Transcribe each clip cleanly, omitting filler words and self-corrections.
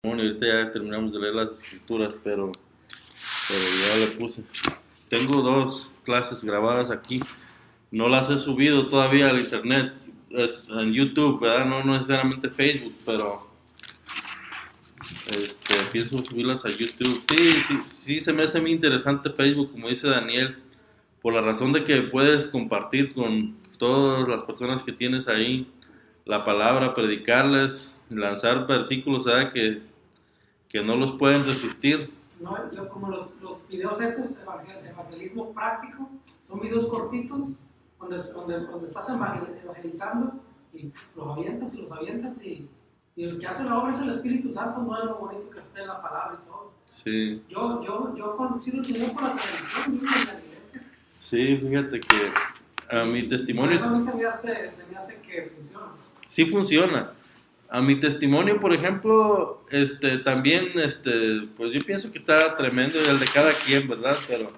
Bueno, ahorita ya terminamos de leer las escrituras, pero ya le puse. Tengo 2 clases grabadas aquí. No las he subido todavía al internet, en YouTube, ¿verdad? No necesariamente Facebook, pero pienso subirlas a YouTube. Sí, se me hace muy interesante Facebook, como dice Daniel, por la razón de que puedes compartir con todas las personas que tienes ahí la palabra, predicarles, lanzar versículos, ¿verdad? Que no los pueden resistir. No, yo como los videos esos, evangelismo práctico, son videos cortitos donde estás evangelizando y los avientas y el que hace la obra es el Espíritu Santo, no es lo bonito que esté en la palabra y todo. Sí. Yo he conocido al Señor por la televisión, yo en la iglesia. Sí, fíjate que a mi testimonio... Por eso a mí se me hace que funciona. Sí funciona. A mi testimonio, por ejemplo, también, pues yo pienso que está tremendo el de cada quien, ¿verdad? Pero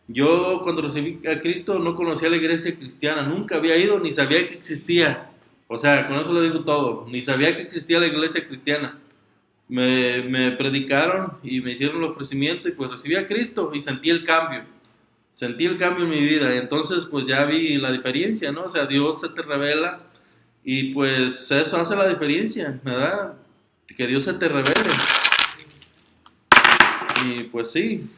yo cuando recibí a Cristo no conocía la iglesia cristiana, nunca había ido ni sabía que existía. O sea, con eso le digo todo, ni sabía que existía la iglesia cristiana. Me predicaron y me hicieron el ofrecimiento y pues recibí a Cristo y sentí el cambio en mi vida. Y entonces pues ya vi la diferencia, ¿no? O sea, Dios se te revela. Y pues eso hace la diferencia, ¿verdad? Que Dios se te revele. Y pues sí,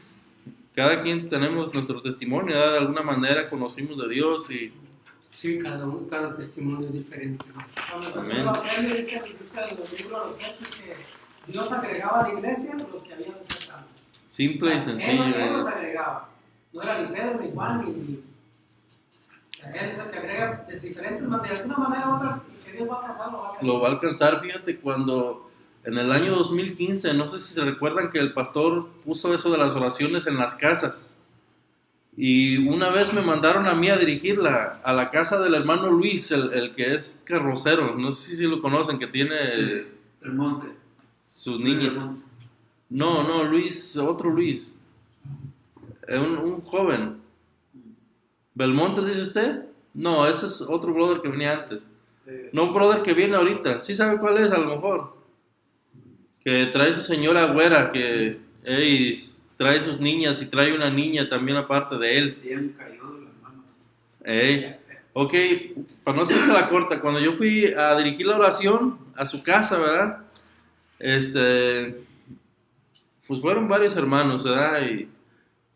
cada quien tenemos nuestro testimonio, ¿verdad? De alguna manera conocimos de Dios y... Sí, cada testimonio es diferente, ¿no? Cuando empezó el Evangelio dice en los libros de los Hechos que Dios agregaba a la iglesia los que habían de ser salvos. Simple y sencillo. Él los agregaba. No era ni Pedro, ni Juan, ni Él es el que agrega de diferentes maneras, de alguna manera u otra, que Dios va a alcanzar, lo va a alcanzar. Fíjate, cuando en el año 2015, no sé si se recuerdan que el pastor puso eso de las oraciones en las casas. Y una vez me mandaron a mí a dirigirla a la casa del hermano Luis, el que es carrocero, no sé si lo conocen, que tiene... El monte. Su niña. No, Luis, otro Luis. Un joven. ¿Belmonte dice usted? No, ese es otro brother que venía antes. No, un brother que viene ahorita. ¿Sí sabe cuál es? A lo mejor. Que trae su señora güera, que trae sus niñas y trae una niña también aparte de él. Bien cayó de las manos. Ok, para no hacerse la corta, cuando yo fui a dirigir la oración a su casa, ¿verdad? Pues fueron varios hermanos, ¿verdad?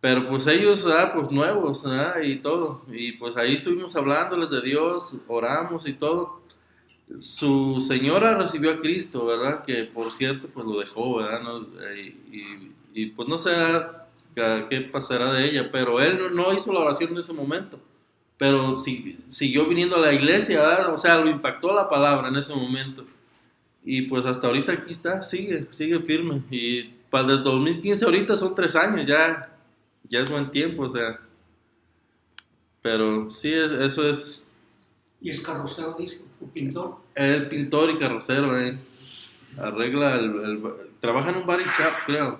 Pero pues ellos, ¿verdad? Pues nuevos, ¿verdad? Y todo. Y pues ahí estuvimos hablándoles de Dios, oramos y todo. Su señora recibió a Cristo, ¿verdad? Que por cierto, pues lo dejó, ¿verdad? ¿No? Y pues no sé qué pasará de ella, pero él no hizo la oración en ese momento. Pero siguió viniendo a la iglesia, ¿verdad? O sea, lo impactó la palabra en ese momento. Y pues hasta ahorita aquí está, sigue firme. Y para el 2015 ahorita son 3 años, ya es buen tiempo, o sea. Pero sí, eso es... ¿Y es carrocero, dice? ¿O pintor? El pintor y carrocero, arregla trabaja en un body shop, creo.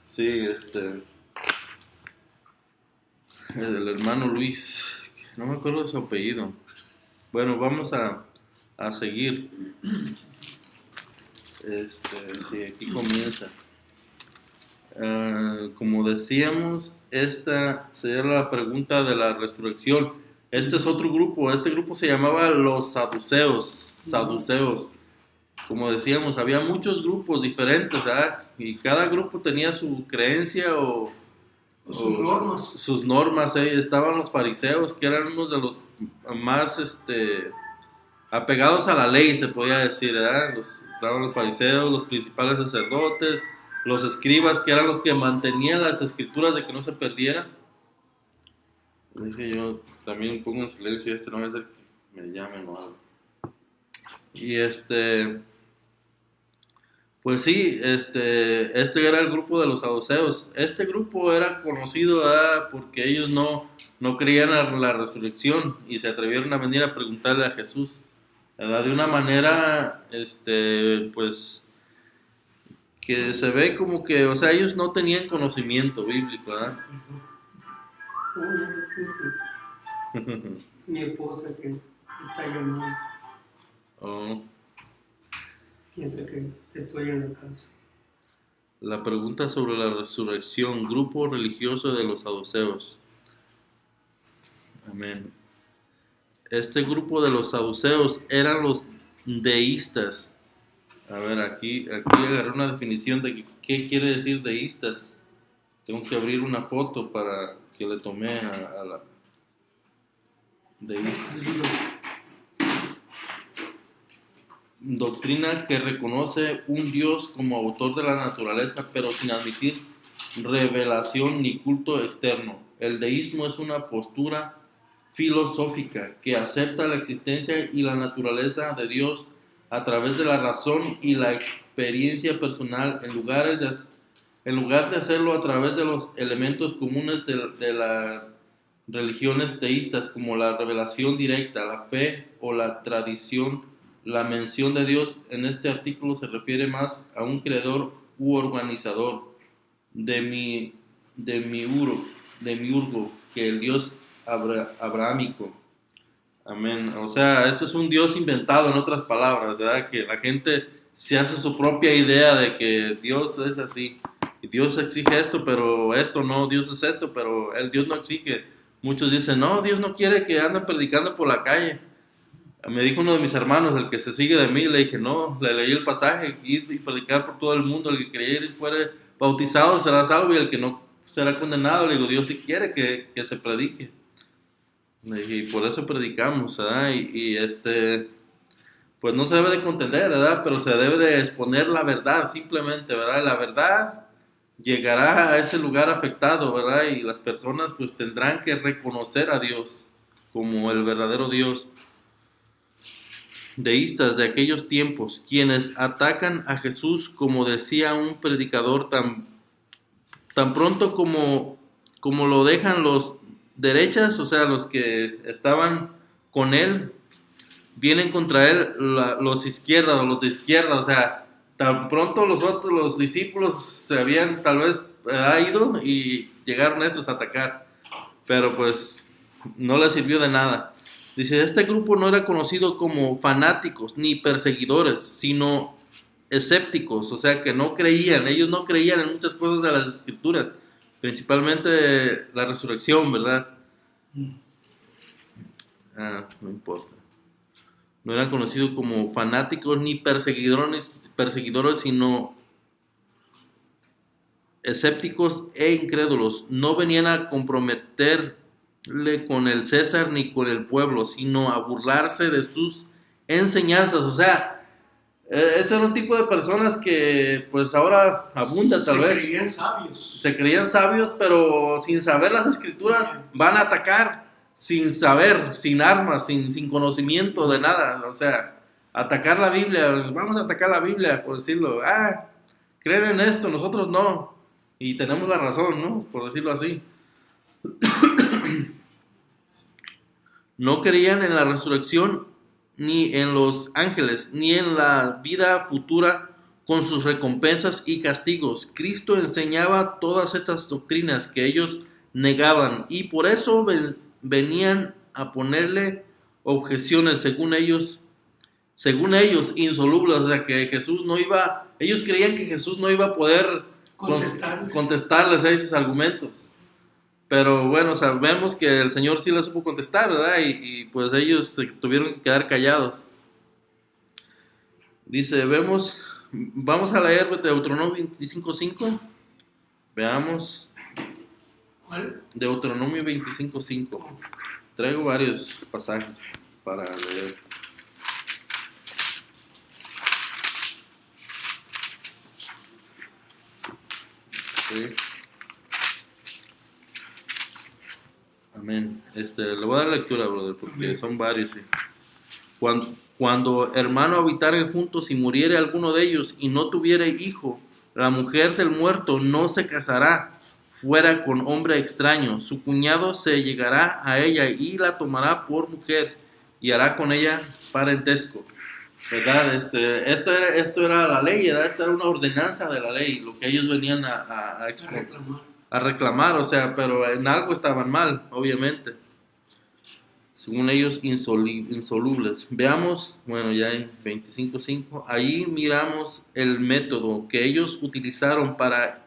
Sí, el hermano Luis, no me acuerdo de su apellido. Bueno, vamos a seguir. Sí, aquí comienza. Como decíamos, esta sería la pregunta de la resurrección. Este es otro grupo. Este grupo se llamaba los saduceos. Como decíamos, había muchos grupos diferentes, ¿verdad? Y cada grupo tenía su creencia o sus normas. Sus normas. Estaban los fariseos, que eran unos de los más apegados a la ley, se podía decir, ¿verdad? Estaban los fariseos, los principales sacerdotes, los escribas, que eran los que mantenían las escrituras de que no se perdieran. Dije yo, también pongo en silencio no va a ser que me llamen o algo. Y pues sí, este era el grupo de los saduceos. Este grupo era conocido, ¿verdad? Porque ellos no creían en la resurrección y se atrevieron a venir a preguntarle a Jesús, ¿verdad? De una manera, pues, que se ve como que, o sea, ellos no tenían conocimiento bíblico, ¿verdad? Mi esposa que está llamando. Oh. piensa que estoy en la casa. La pregunta sobre la resurrección, grupo religioso de los saduceos. Amén. Este grupo de los saduceos eran los deístas. A ver, aquí agarré una definición de qué quiere decir deístas. Tengo que abrir una foto para que le tomé a la deísta. Doctrina que reconoce un Dios como autor de la naturaleza, pero sin admitir revelación ni culto externo. El deísmo es una postura filosófica que acepta la existencia y la naturaleza de Dios a través de la razón y la experiencia personal, en lugar de hacerlo a través de los elementos comunes de las religiones teístas, como la revelación directa, la fe o la tradición. La mención de Dios en este artículo se refiere más a un creador u organizador, demiurgo, que el Dios abrahámico. Amén. O sea, esto es un Dios inventado, en otras palabras, ¿verdad? Que la gente se hace su propia idea de que Dios es así. Y Dios exige esto, pero esto no. Dios es esto, pero Dios no exige. Muchos dicen, no, Dios no quiere que anden predicando por la calle. Me dijo uno de mis hermanos, el que se sigue de mí, le dije, no, le leí el pasaje, ir y predicar por todo el mundo, el que creyere y fuere bautizado será salvo y el que no será condenado. Le digo, Dios sí quiere que se predique. Le dije, y por eso predicamos, ¿verdad? Pues no se debe de contender, ¿verdad? Pero se debe de exponer la verdad, simplemente, ¿verdad? La verdad llegará a ese lugar afectado, ¿verdad? Y las personas pues tendrán que reconocer a Dios como el verdadero Dios. Deístas de aquellos tiempos, quienes atacan a Jesús, como decía un predicador, tan pronto como lo dejan los derechas, o sea, los que estaban con él, vienen contra él los izquierdas o los de izquierda, o sea, tan pronto los discípulos se habían tal vez ido y llegaron estos a atacar, pero pues no les sirvió de nada. Dice, este grupo no era conocido como fanáticos ni perseguidores, sino escépticos, o sea que no creían, ellos no creían en muchas cosas de las escrituras, principalmente la resurrección, ¿verdad? No importa. No eran conocidos como fanáticos ni perseguidores, sino escépticos e incrédulos. No venían a comprometerle con el César ni con el pueblo, sino a burlarse de sus enseñanzas. O sea, ese era un tipo de personas que pues ahora abunda tal vez. Se creían sabios, pero sin saber las escrituras van a atacar, sin saber, sin armas, sin conocimiento de nada. O sea, atacar la Biblia, vamos a atacar la Biblia, por decirlo. Creen en esto, nosotros no. Y tenemos la razón, ¿no? Por decirlo así. No creían en la resurrección, ni en los ángeles, ni en la vida futura con sus recompensas y castigos. Cristo enseñaba todas estas doctrinas que ellos negaban y por eso venían a ponerle objeciones según ellos insolubles, o sea que Jesús no iba, ellos creían que Jesús no iba a poder contestarles a esos argumentos. Pero bueno, sabemos que el Señor sí les supo contestar, ¿verdad? Y pues ellos se tuvieron que quedar callados. Dice, vamos a leer Deuteronomio 25:5. Veamos. ¿Cuál? Deuteronomio 25:5. Traigo varios pasajes para leer. Sí. Amén. Le voy a dar lectura, brother, porque son varios. ¿Sí? Cuando hermano habitaren juntos y muriere alguno de ellos y no tuviere hijo, la mujer del muerto no se casará fuera con hombre extraño. Su cuñado se llegará a ella y la tomará por mujer y hará con ella parentesco. ¿Verdad? Esto era la ley, ¿verdad? Esta era una ordenanza de la ley, lo que ellos venían a reclamar, o sea, pero en algo estaban mal, obviamente. según ellos, insolubles. Veamos, bueno, ya en 25.5, ahí miramos el método que ellos utilizaron para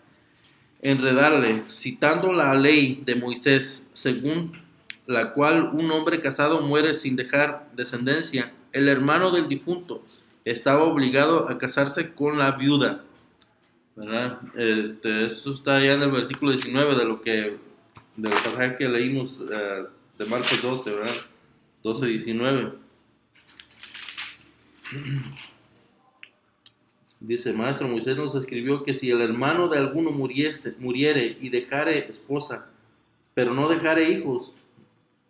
enredarle, citando la ley de Moisés, según la cual un hombre casado muere sin dejar descendencia. El hermano del difunto estaba obligado a casarse con la viuda, ¿verdad? Esto está ya en el versículo 19 del pasaje que leímos de Marcos 12, ¿verdad? 12:19. Dice, Maestro, Moisés nos escribió que si el hermano de alguno muriere y dejare esposa, pero no dejare hijos,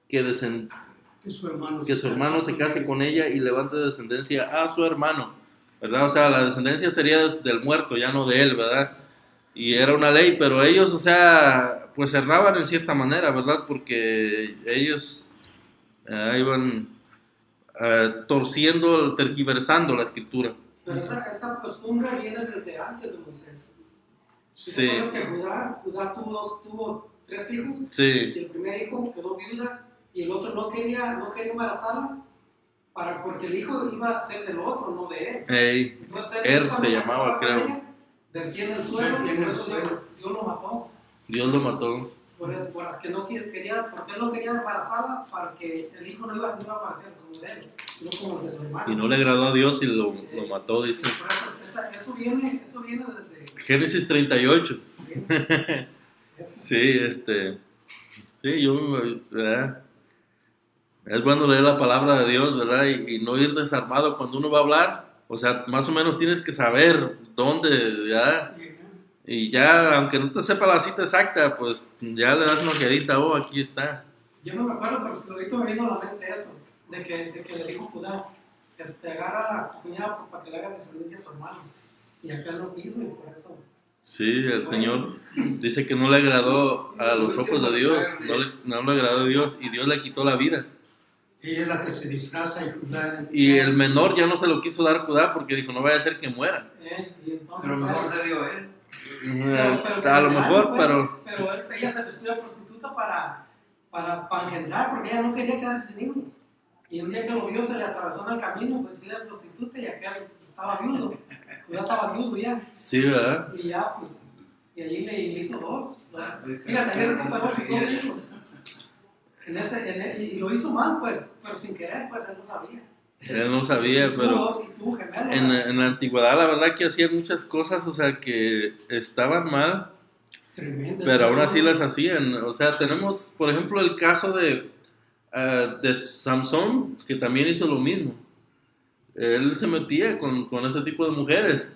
que su hermano se case con ella y levante descendencia a su hermano, ¿verdad? O sea, la descendencia sería del muerto, ya no de él, ¿verdad? Y era una ley, pero ellos, o sea, pues erraban en cierta manera, ¿verdad? Porque ellos iban torciendo, tergiversando la escritura. Pero esa costumbre viene desde antes de Moisés. Sí. Que Judá tuvo 3 hijos, Sí. Y el primer hijo quedó viuda, y el otro no quería embarazarla, porque el hijo iba a ser del otro, no de él. Hey, Entonces, se llamaba, creo. Vertía en el suelo, por eso Dios lo mató. Dios lo mató. Porque él no quería embarazarla, para que el hijo no iba a aparecer como de él, sino como de su hermano. Y no le agradó a Dios y lo mató, dice. Eso viene desde Génesis 38. Sí, ¿verdad? Es bueno leer la palabra de Dios, ¿verdad? Y no ir desarmado cuando uno va a hablar. O sea, más o menos tienes que saber dónde, ¿verdad? Y ya, aunque no te sepa la cita exacta, pues ya le das una ojeadita, aquí está. Yo no me acuerdo, pero ahorita me vino a la mente eso, de que le dijo Judá, agarra a tu cuñada para que le hagas descendencia a tu hermano. Y acá lo quiso y por eso. Sí, el Señor dice que no le agradó a los ojos de Dios, no le agradó a Dios y Dios le quitó la vida. Ella es la que se disfraza y Judá. Y el menor ya no se lo quiso dar a Judá porque dijo, no vaya a ser que muera. Y entonces, Pero mejor se dio él. A lo mejor, pero ella se vistió de prostituta para engendrar, porque ella no quería quedarse sin hijos. Y un día que lo vio, se le atravesó en el camino vestida de prostituta y aquel estaba viudo. Ya estaba viudo ya. Sí, ¿verdad? Y ya, pues, y allí le hizo 2. Fíjate, él recuperó sus 2 hijos. Y lo hizo mal, pues, pero sin querer, pues, él no sabía. Él no sabía, pero en la antigüedad la verdad que hacían muchas cosas, o sea, que estaban mal, pero aún así las hacían. O sea, tenemos, por ejemplo, el caso de Samson, que también hizo lo mismo. Él se metía con ese tipo de mujeres,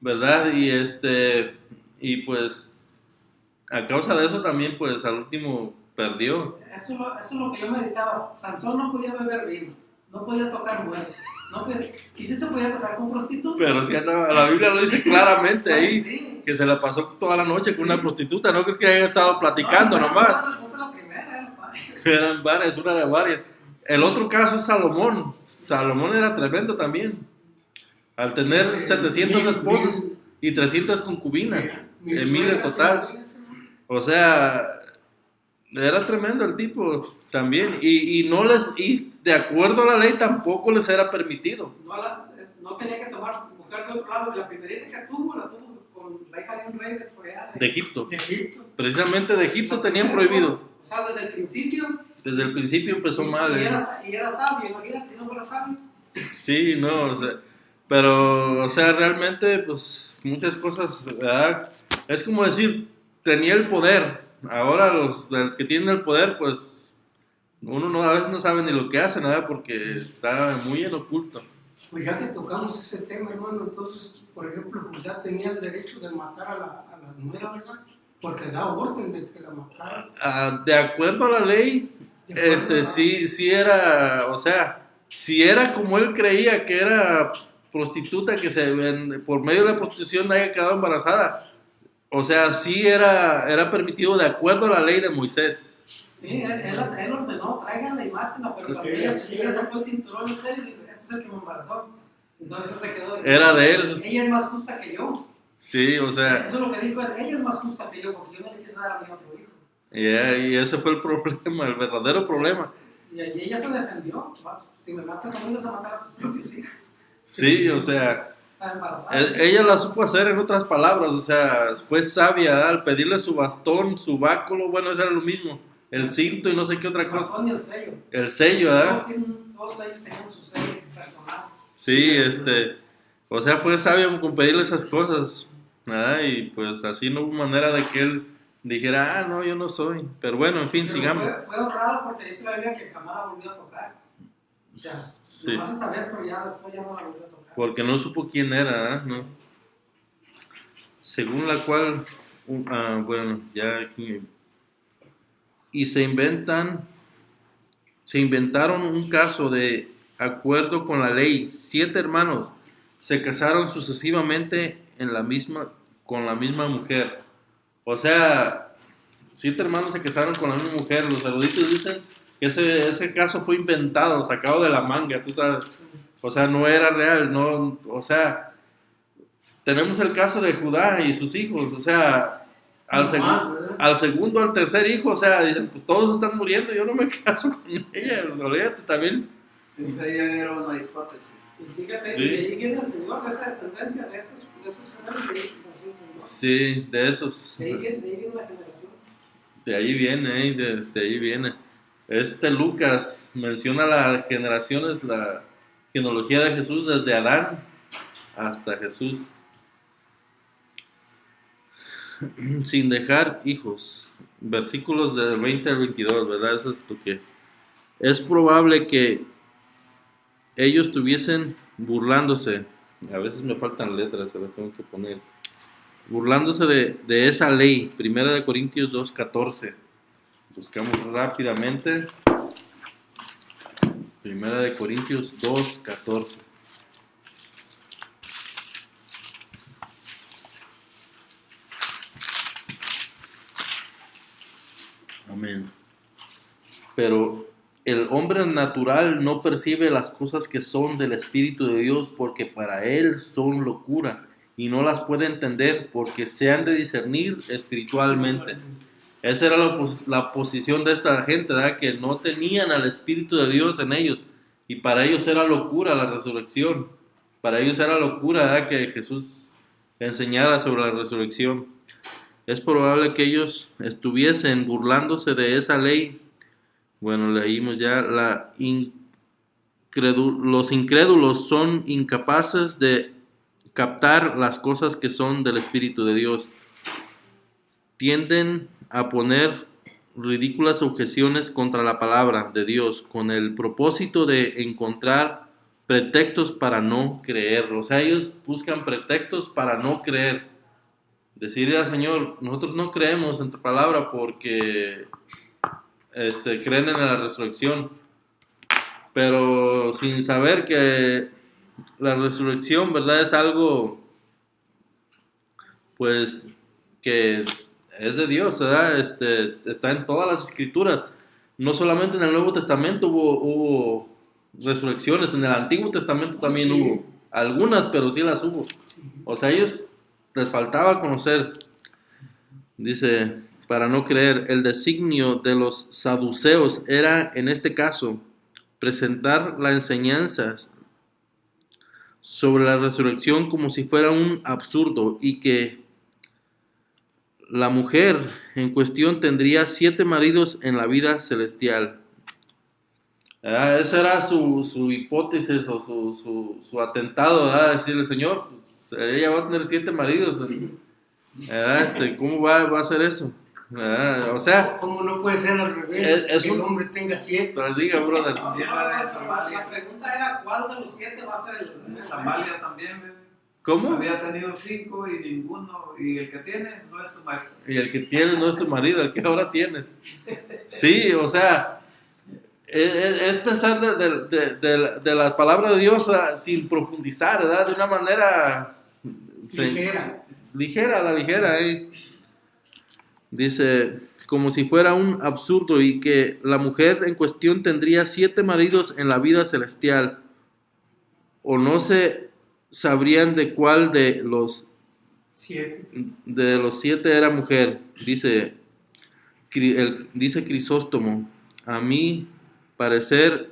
¿verdad? Y pues a causa de eso también, pues al último perdió. Eso es lo que yo meditaba. Sansón no podía beber vino, no podía tocar mujeres, y sí se podía casar con prostitutas. Pero sí, la Biblia lo dice claramente ahí, sí, que se la pasó toda la noche con una prostituta. No creo que haya estado platicando nomás. No fue la primera, Eran varias, una de varias. El otro caso es Salomón. Salomón era tremendo también. Al tener 700 esposas y 300 concubinas, en 1000 en total. O sea, era tremendo el tipo también. Y de acuerdo a la ley tampoco les era permitido. No tenía que tomar mujer de otro lado. La primerita que tuvo, la tuvo con la hija de un rey de Egipto. Precisamente de Egipto tenían prohibido. O sea, desde el principio. Desde el principio empezó mal. Y era sabio, imagínate si no fuera sabio. Sí, no, o sea, pero, o sea, realmente, pues, muchas cosas, ¿verdad? Es como decir, tenía el poder. Ahora los que tienen el poder, pues, uno a veces no sabe ni lo que hacen, ¿verdad? Porque está muy en oculto. Pues ya que tocamos ese tema, hermano, entonces, por ejemplo, ya tenía el derecho de matar a la nuera, ¿verdad? Porque da orden de que la mataran. De acuerdo a la ley, sí era, o sea, si era como él creía que era prostituta, que por medio de la prostitución haya quedado embarazada, o sea, sí era permitido de acuerdo a la ley de Moisés. Sí, él ordenó, tráiganla y mátenla, pero cuando ella sacó el cinturón en serio, dijo, este es el que me embarazó. Entonces él se quedó Era de él. Ella es más justa que yo. Sí, o sea. Eso es lo que dijo él, ella es más justa que yo, porque yo no le quise dar a mi otro hijo. Y ese fue el problema, el verdadero problema. Y ella se defendió. Si me matas a mí, vas a matar a tus propios hijos. Sí, o sea, Está embarazada. ella la supo hacer en otras palabras, o sea, fue sabia, ¿verdad? Al pedirle su bastón, su báculo, bueno, eso era lo mismo, el cinto y no sé qué otra El cosa. bastón y el sello. El sello, ¿verdad? Todos ellos tenían su sello personal. Sí, o sea, fue sabio con pedirle esas cosas, ¿verdad? Y pues así no hubo manera de que él dijera, no, yo no soy. Pero bueno, en fin, Pero sigamos. fue honrado porque dice la Biblia que jamás la volvió a tocar. O sea, Sí. nomás se sabía, pero ya después ya no la volvió a tocar. Porque no supo quién era, ¿eh? ¿No? Según la cual, bueno, ya aquí. Y se inventaron un caso de acuerdo con la ley. 7 hermanos se casaron sucesivamente con la misma mujer. O sea, 7 hermanos se casaron con la misma mujer. Los eruditos dicen que ese caso fue inventado, sacado de la manga, tú sabes. O sea, no era real, no, o sea, tenemos el caso de Judá y sus hijos, o sea, al segundo, al tercer hijo, o sea, dicen, pues todos están muriendo, yo no me caso con ella, olvídate también. Esa ya era una hipótesis. Y fíjate, Sí. y ahí viene el Señor de esa descendencia, de esos gemelos, de ahí nació el Señor. Sí, de esos, De ahí viene la generación. de ahí viene, de ahí viene. Lucas menciona las generaciones, la genealogía de Jesús desde Adán hasta Jesús. Sin dejar hijos. Versículos del 20 al 22, ¿verdad? Eso es lo que es probable que ellos estuviesen burlándose. A veces me faltan letras, se las tengo que poner. Burlándose de esa ley. 1 Corintios 2:14. Buscamos rápidamente. 1 Corintios 2:14. Amén. Pero el hombre natural no percibe las cosas que son del Espíritu de Dios porque para él son locura y no las puede entender porque se han de discernir espiritualmente. Esa era la posición de esta gente, ¿verdad? Que no tenían al Espíritu de Dios en ellos y para ellos era locura la resurrección. Para ellos era locura, ¿verdad? Que Jesús enseñara sobre la resurrección. Es probable que ellos estuviesen burlándose de esa ley. Bueno, leímos ya, los incrédulos son incapaces de captar las cosas que son del Espíritu de Dios. Tienden a poner ridículas objeciones contra la palabra de Dios con el propósito de encontrar pretextos para no creer. O sea, ellos buscan pretextos para no creer. Decirle al Señor, nosotros no creemos en tu palabra porque creen en la resurrección, pero sin saber que la resurrección, ¿verdad? Es algo, pues, que es de Dios, ¿verdad? Está en todas las escrituras. No solamente en el Nuevo Testamento hubo resurrecciones, en el Antiguo Testamento también Sí. hubo. Algunas, pero sí las hubo. Sí. O sea, ellos les faltaba conocer. Dice, para no creer, el designio de los saduceos era, en este caso, presentar la enseñanza sobre la resurrección como si fuera un absurdo y que la mujer en cuestión tendría 7 maridos en la vida celestial. Esa era su hipótesis o su atentado, ¿verdad? Decirle, Señor, pues, ella va a tener 7 maridos. ¿Cómo va a hacer eso? O sea, ¿Cómo no puede ser al revés? Es que un- el hombre tenga 7. te lo diga, brother. También la de Samaria. La pregunta era, ¿cuál de los 7 va a ser el Samaria también, ¿ves? ¿Cómo? Había tenido 5 y ninguno, y el que tiene no es tu marido. Y el que tienes no es tu marido, el que ahora tienes. Sí, o sea, es pensar de la palabra de Dios sin profundizar, ¿verdad? De una manera Ligera. a la ligera. Dice, como si fuera un absurdo y que la mujer en cuestión tendría 7 maridos en la vida celestial, o no se sabrían de cuál de los 7. 7 era mujer. Dice Crisóstomo, a mí parecer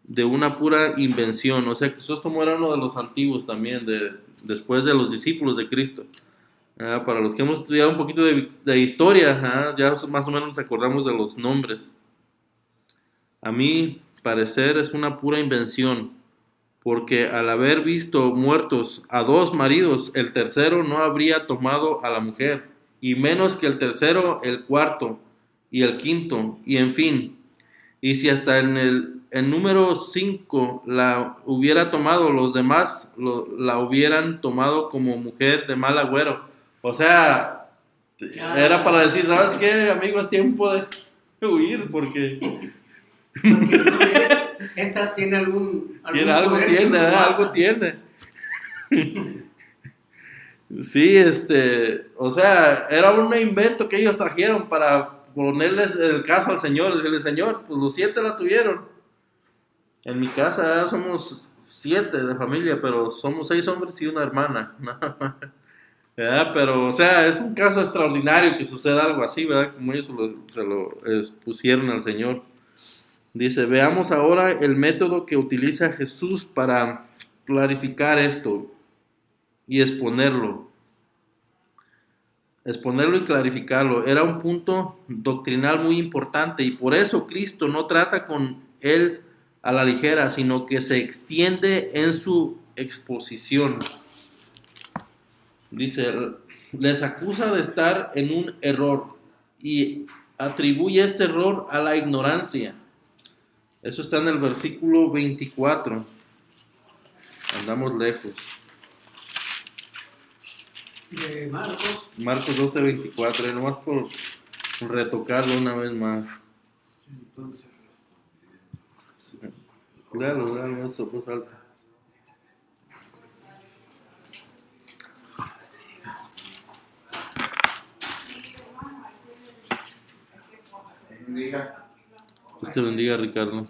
de una pura invención. O sea, Crisóstomo era uno de los antiguos también, después de los discípulos de Cristo. Para los que hemos estudiado un poquito de historia, ya más o menos nos acordamos de los nombres. A mi parecer es una pura invención, porque al haber visto muertos a 2 maridos, el tercero no habría tomado a la mujer, y menos que el tercero, el cuarto, y el quinto, y en fin. Y si hasta en el número 5 la hubiera tomado, los demás la hubieran tomado como mujer de mal agüero. O sea, era para decir, ¿sabes qué, amigo? Es tiempo de huir, porque esta tiene algún algo poder tiene, que nos mata. algo tiene. Sí, o sea, era un invento que ellos trajeron para ponerles el caso al Señor. Decirle, Señor, pues los 7 la tuvieron. En mi casa somos 7 de familia, pero somos 6 hombres y una hermana. ¿Verdad? Pero, o sea, es un caso extraordinario que suceda algo así, ¿verdad? Como ellos se lo pusieron al Señor. Dice, veamos ahora el método que utiliza Jesús para clarificar esto y exponerlo y clarificarlo. Era un punto doctrinal muy importante, y por eso Cristo no trata con él a la ligera, sino que se extiende en su exposición. Dice, les acusa de estar en un error y atribuye este error a la ignorancia. Eso está en el versículo 24. Andamos lejos. De Marcos. Marcos 12, 24. Nomás por retocarlo una vez más. Entonces, Claro, eso, pues alto. diga. Dios te bendiga, Ricardo.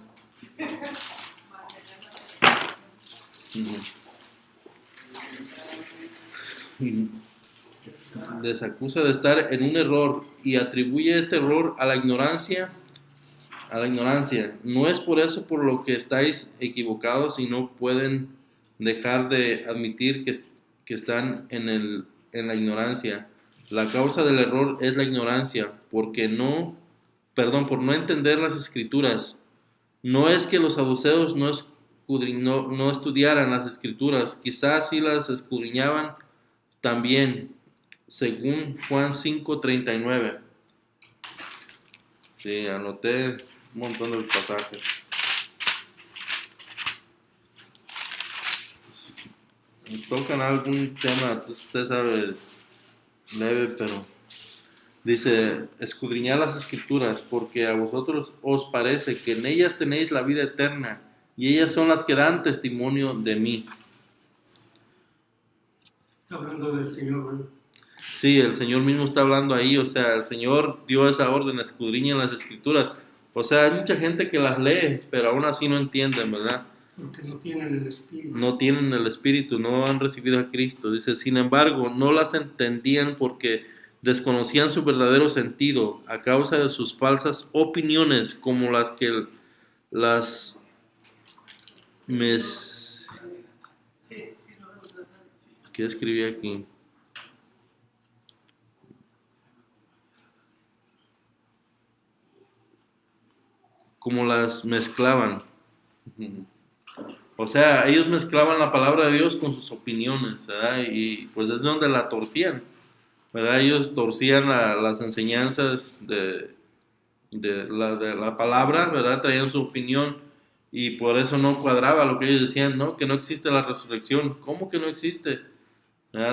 Les acusa de estar en un error y atribuye este error a la ignorancia. No es por eso por lo que estáis equivocados, y no pueden dejar de admitir que están en la ignorancia. La causa del error es la ignorancia, por no entender las Escrituras. No es que los saduceos no estudiaran las Escrituras, quizás sí las escudriñaban también, según Juan 5:39. Sí, anoté un montón de pasajes. Tocan algún tema, usted sabe, leve, pero dice, escudriñad las Escrituras, porque a vosotros os parece que en ellas tenéis la vida eterna, y ellas son las que dan testimonio de mí. Está hablando del Señor, ¿no? Sí, el Señor mismo está hablando ahí, o sea, el Señor dio esa orden, escudriñen las Escrituras. O sea, hay mucha gente que las lee, pero aún así no entienden, ¿verdad? Porque no tienen el Espíritu. No tienen el Espíritu, no han recibido a Cristo. Dice, sin embargo, no las entendían porque desconocían su verdadero sentido a causa de sus falsas opiniones, como las que ¿qué escribí aquí? Como las mezclaban. O sea, ellos mezclaban la palabra de Dios con sus opiniones, ¿verdad? Y pues es donde la torcían, ¿verdad? Ellos torcían las enseñanzas de la palabra, ¿verdad? Traían su opinión, y por eso no cuadraba lo que ellos decían, ¿no? Que no existe la resurrección. ¿Cómo que no existe?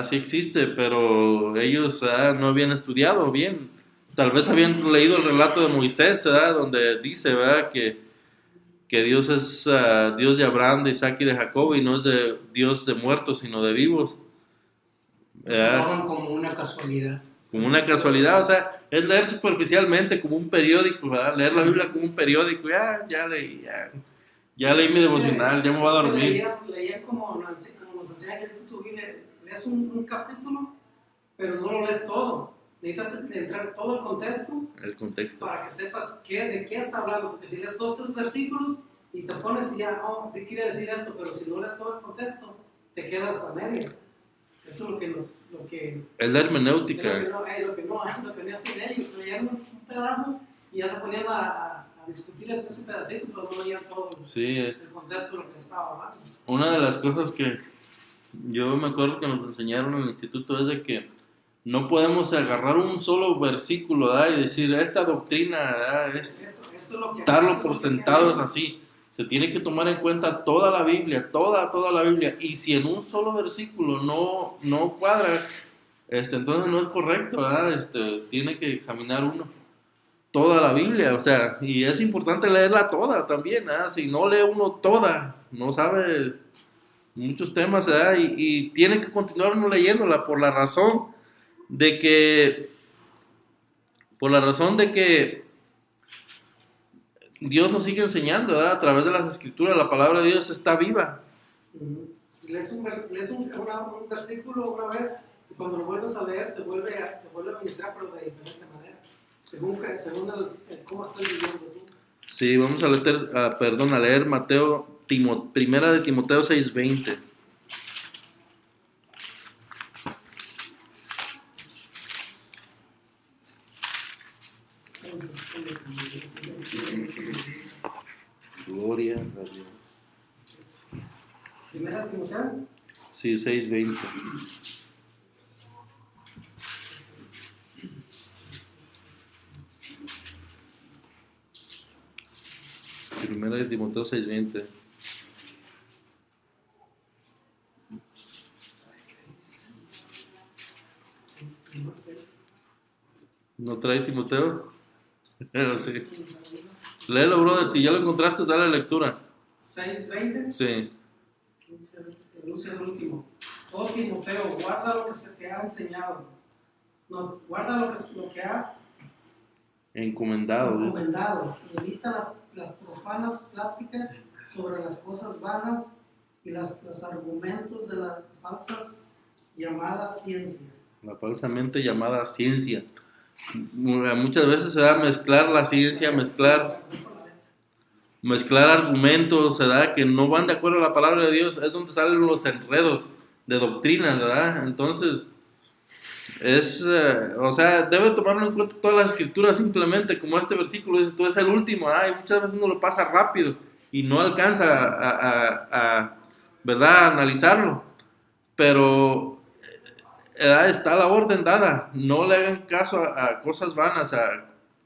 Sí existe, pero ellos no habían estudiado bien. Tal vez habían leído el relato de Moisés, ¿verdad? Donde dice, ¿verdad? Que Dios es Dios de Abraham, de Isaac y de Jacob, y no es Dios de muertos, sino de vivos. Lo tomaban como una casualidad. Como una casualidad, o sea, es leer superficialmente como un periódico, ¿verdad? Leer la Biblia como un periódico, ya leí mi devocional, ya me voy a dormir. Leía como nos enseña que tu Biblia, lees un capítulo, pero no lo lees todo. necesitas entrar todo el contexto. para que sepas de qué está hablando, porque si lees todos estos versículos y te pones y ya, no, te quiere decir esto, pero si no lees todo el contexto, te quedas a medias. Eso es lo que Es la hermenéutica. lo que no hacen ellos, leían un pedazo y ya se ponían a discutir entre ese pedacito, pero no leían todo el contexto de lo que se estaba hablando. Una de las cosas que yo me acuerdo que nos enseñaron en el instituto es de que no podemos agarrar un solo versículo, ¿verdad? Y decir, esta doctrina, ¿verdad? Eso es lo que darlo por sentado es así. Se tiene que tomar en cuenta toda la Biblia, toda la Biblia. Y si en un solo versículo no cuadra, entonces no es correcto, ¿verdad? Tiene que examinar uno toda la Biblia, o sea, y es importante leerla toda también, ¿verdad? Si no lee uno toda, no sabe muchos temas, ¿verdad? Y tiene que continuar uno leyéndola por la razón de que Dios nos sigue enseñando, ¿verdad? A través de las escrituras, la palabra de Dios está viva. Si lees un versículo una vez y cuando lo vuelves a leer te vuelve a ministrar, pero de diferente manera, según cómo estás viviendo tú. Sí, vamos a leer Primera de Timoteo 6:20. Gloria a Dios. ¿Primera de Timoteo? Sí, 6:20. Primera de Timoteo 6:20. ¿No trae Timoteo? Pero sí. Léelo, brother. Si ya lo encontraste, dale lectura. 6:20. Sí. El último. Oh Timoteo, guarda lo que se te ha enseñado. No, guarda lo que ha encomendado. Y evita las profanas pláticas sobre las cosas vanas y los argumentos de las falsas llamadas ciencia. La falsamente llamada ciencia. Muchas veces se da a mezclar la ciencia, mezclar argumentos, ¿verdad? Que no van de acuerdo a la palabra de Dios. Es donde salen los enredos de doctrinas, ¿verdad? Entonces, debe tomarlo en cuenta todas las escrituras, simplemente como este versículo dice, tú es el último, y muchas veces uno lo pasa rápido y no alcanza ¿verdad? A analizarlo, pero está la orden dada, no le hagan caso a cosas vanas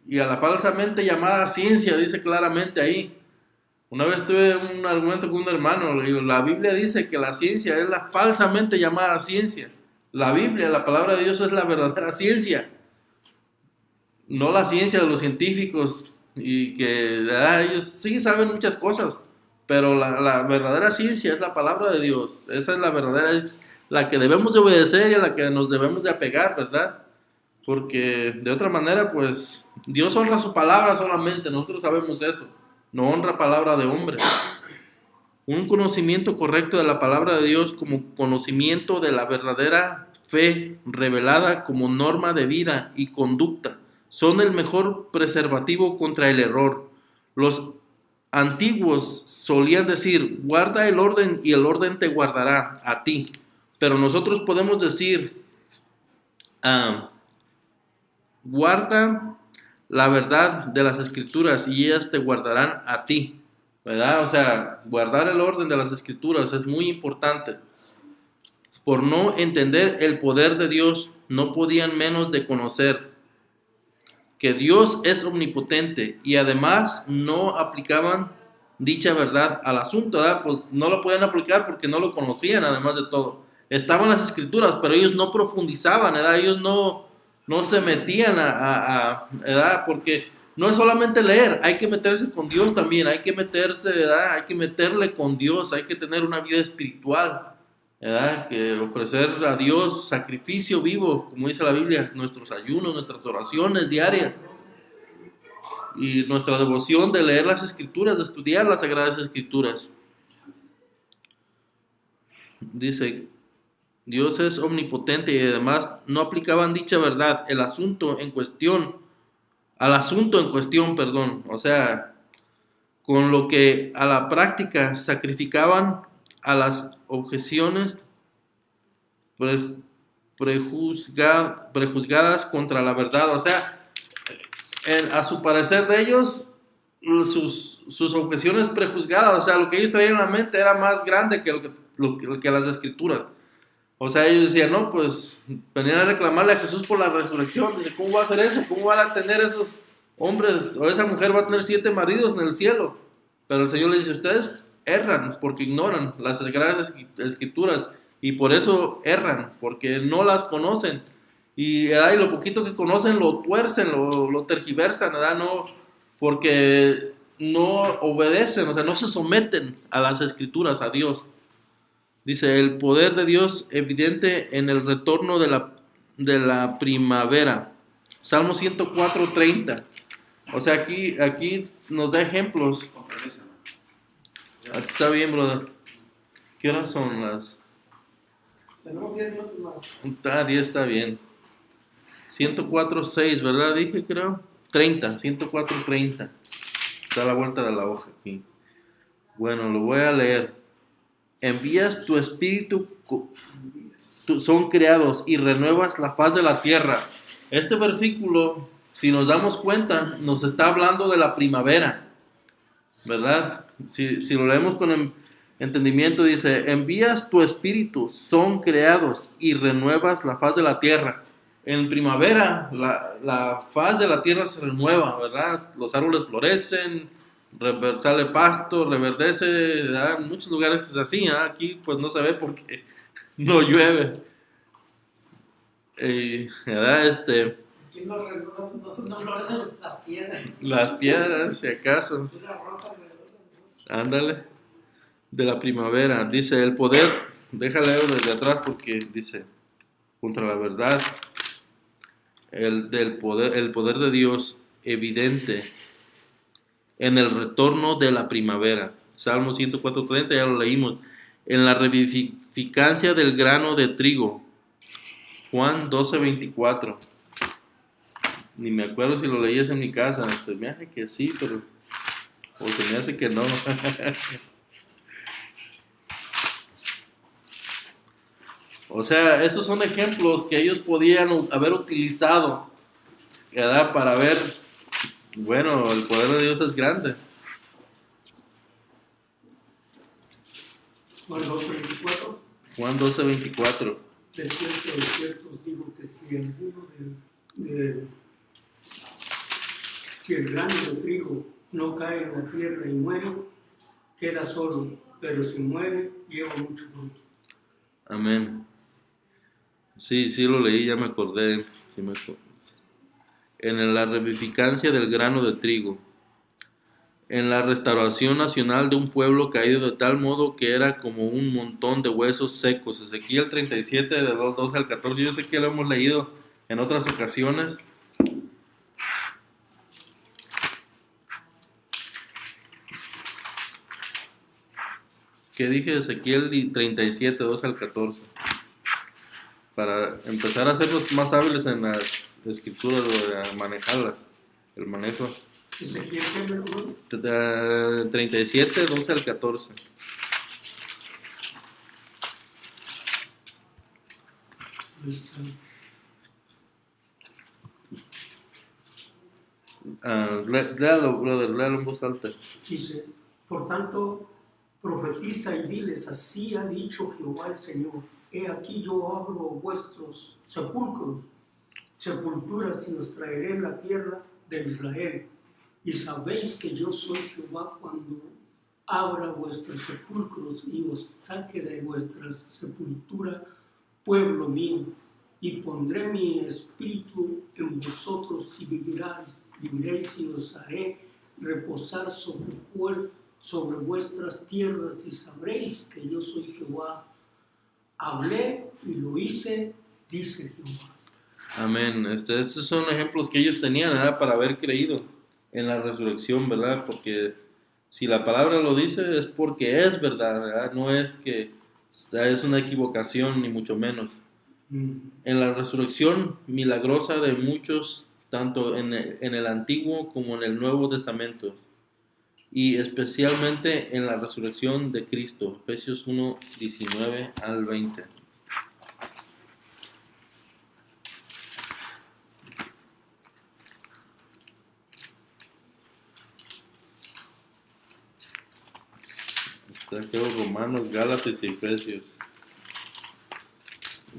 y a la falsamente llamada ciencia, dice claramente ahí. Una vez tuve un argumento con un hermano, le digo, la Biblia dice que la ciencia es la falsamente llamada ciencia. La Biblia, la palabra de Dios es la verdadera ciencia, no la ciencia de los científicos, y que ellos sí saben muchas cosas, pero la verdadera ciencia es la palabra de Dios. Esa es la verdadera, es la que debemos de obedecer y a la que nos debemos de apegar, ¿verdad? Porque de otra manera, pues, Dios honra su palabra solamente, nosotros sabemos eso, no honra palabra de hombre. Un conocimiento correcto de la palabra de Dios como conocimiento de la verdadera fe revelada como norma de vida y conducta son el mejor preservativo contra el error. Los antiguos solían decir, guarda el orden y el orden te guardará a ti. Pero nosotros podemos decir, guarda la verdad de las escrituras y ellas te guardarán a ti. ¿Verdad? O sea, guardar el orden de las escrituras es muy importante. Por no entender el poder de Dios, no podían menos de conocer que Dios es omnipotente y además no aplicaban dicha verdad al asunto, ¿verdad? Pues no lo podían aplicar porque no lo conocían, además de todo. Estaban las escrituras, pero ellos no profundizaban, ¿verdad? Ellos no se metían ¿verdad? Porque no es solamente leer, hay que meterse con Dios también, hay que meterse, ¿verdad? Hay que meterle con Dios, hay que tener una vida espiritual, ¿verdad? Que ofrecer a Dios sacrificio vivo, como dice la Biblia, nuestros ayunos, nuestras oraciones diarias y nuestra devoción de leer las escrituras, de estudiar las sagradas escrituras. Dice Dios es omnipotente y además no aplicaban dicha verdad al asunto en cuestión, perdón. O sea, con lo que a la práctica sacrificaban a las objeciones prejuzgadas contra la verdad. O sea, a su parecer de ellos, sus objeciones prejuzgadas, o sea, lo que ellos traían en la mente era más grande que lo que las escrituras. O sea, ellos decían, no, pues venían a reclamarle a Jesús por la resurrección. Dice, ¿cómo va a hacer eso? ¿Cómo van a tener esos hombres o esa mujer va a tener 7 maridos en el cielo? Pero el Señor le dice, ustedes erran porque ignoran las sagradas escrituras y por eso erran, porque no las conocen. Y lo poquito que conocen lo tuercen, lo tergiversan, ¿verdad? No, porque no obedecen, o sea, no se someten a las escrituras, a Dios. Dice, el poder de Dios evidente en el retorno de la primavera. Salmo 104:30. O sea, aquí nos da ejemplos. Está bien, brother. ¿Qué horas son las? Tenemos 10 minutos más. 10 está bien. 104:6, ¿verdad? Dije, creo. 104:30. Está a la vuelta de la hoja aquí. Bueno, lo voy a leer. Envías tu espíritu, son creados y renuevas la faz de la tierra. Este versículo, si nos damos cuenta, nos está hablando de la primavera, ¿verdad? Si lo leemos con entendimiento, dice, envías tu espíritu, son creados y renuevas la faz de la tierra. En primavera, la faz de la tierra se renueva, ¿verdad? Los árboles florecen, sale pasto, reverdece, ¿verdad? En muchos lugares es así, ¿eh? Aquí pues no se ve porque no llueve. ¿Verdad? Aquí no florecen las piedras. Las piedras, si acaso. Ándale. De la primavera. Dice, el poder, déjale desde atrás porque dice, contra la verdad, el poder de Dios evidente en el retorno de la primavera. Salmo 104:30, ya lo leímos. En la revivificancia del grano de trigo. Juan 12:24. Ni me acuerdo si lo leías en mi casa. Se me hace que sí, pero o se me hace que no. O sea, estos son ejemplos que ellos podían haber utilizado, ¿verdad? Para ver, bueno, el poder de Dios es grande. Juan 12:24. Juan 12:24. De cierto os digo que si el grano de trigo no cae en la tierra y muere, queda solo, pero si muere, lleva mucho fruto. Amén. Sí, lo leí, ya me acordé. En la revivificancia del grano de trigo. En la restauración nacional de un pueblo caído de tal modo que era como un montón de huesos secos. Ezequiel 37, de 12 al 14. Yo sé que lo hemos leído en otras ocasiones. ¿Qué dije? Ezequiel 37, 12 al 14. Para empezar a hacernos más hábiles en las escrituras o a manejarlas, el manejo. Ezequiel 37, 12 al 14. Léalo, brother, léalo en voz alta. Dice, por tanto, profetiza y diles, así ha dicho Jehová el Señor, he aquí yo abro vuestros sepulturas y os traeré la tierra de Israel. Y sabéis que yo soy Jehová cuando abra vuestros sepulcros y os saque de vuestra sepultura, pueblo mío, y pondré mi espíritu en vosotros y viviréis y os haré reposar sobre vuestras tierras y sabréis que yo soy Jehová. Hablé y lo hice, dice Jehová. Amén. Estos son ejemplos que ellos tenían, ¿verdad? Para haber creído en la resurrección, ¿verdad? Porque si la palabra lo dice es porque es verdad, ¿verdad? No es que sea, es una equivocación, ni mucho menos. En la resurrección milagrosa de muchos, tanto en el Antiguo como en el Nuevo Testamento, y especialmente en la resurrección de Cristo, Efesios 1, 19 al 20. Creo Romanos, Gálatas y Efesios.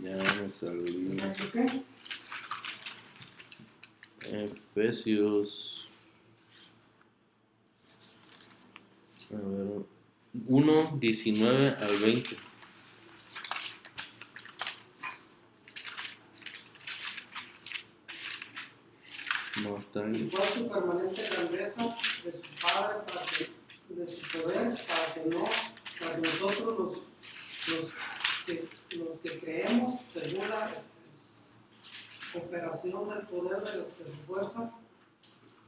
Ya me salí. ¿Qué? Efesios. A ver. 1, 19 al 20. No está ahí. Igual su permanente grandeza de su Padre de su poder, para que nosotros los que creemos, según la operación del poder de su fuerza,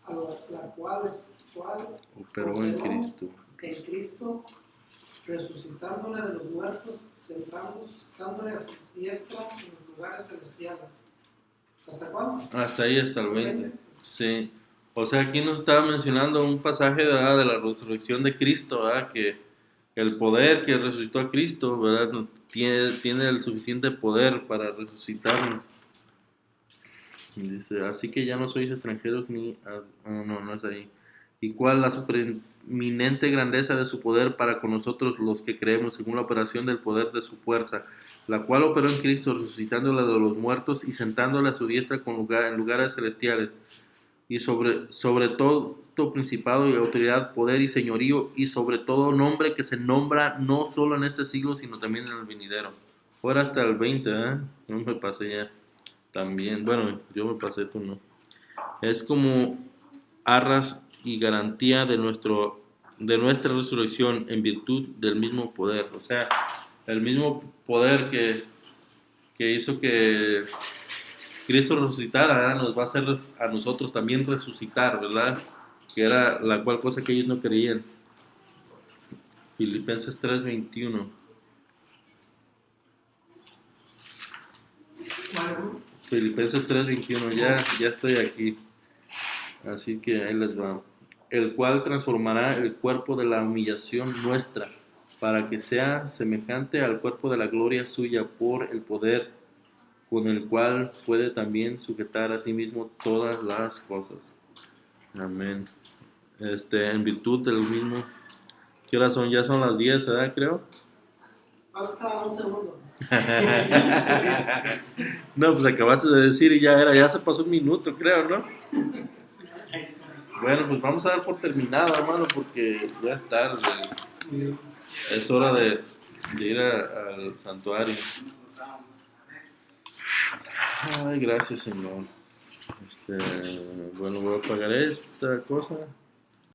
a la cual Operó en Cristo. En Cristo, resucitándole de los muertos, sentándole a su diestra en los lugares celestiales. ¿Hasta cuándo? Hasta ahí, hasta el 20. Sí. O sea, aquí nos estaba mencionando un pasaje, ¿verdad?, de la resurrección de Cristo, ¿verdad? Que el poder que resucitó a Cristo, ¿verdad?, tiene el suficiente poder para resucitarnos. Dice, así que ya no sois extranjeros ni... no es ahí. ¿Y cuál la supereminente grandeza de su poder para con nosotros los que creemos, según la operación del poder de su fuerza, la cual operó en Cristo, resucitándole de los muertos y sentándole a su diestra en lugares celestiales, y sobre todo principado y autoridad, poder y señorío, y sobre todo nombre que se nombra no solo en este siglo, sino también en el venidero. Fuera hasta el 20, ¿eh? No me pasé ya. También, bueno, yo me pasé, tú no. Es como arras y garantía de nuestra resurrección en virtud del mismo poder. O sea, el mismo poder que hizo que Cristo resucitara, ¿eh?, nos va a hacer a nosotros también resucitar, ¿verdad? Que era la cual cosa que ellos no creían. Filipenses 3:21. Filipenses 3:21, ya estoy aquí. Así que ahí les va. El cual transformará el cuerpo de la humillación nuestra, para que sea semejante al cuerpo de la gloria suya, por el poder con el cual puede también sujetar a sí mismo todas las cosas. Amén. En virtud del mismo. ¿Qué horas son? Ya son las 10, ¿verdad? Creo. Falta un segundo. No, pues acabaste de decir y ya se pasó un minuto, creo, ¿no? Bueno, pues vamos a dar por terminado, hermano, porque ya es tarde. Es hora de ir al santuario. Ay, gracias, Señor. Bueno, voy a apagar esta cosa.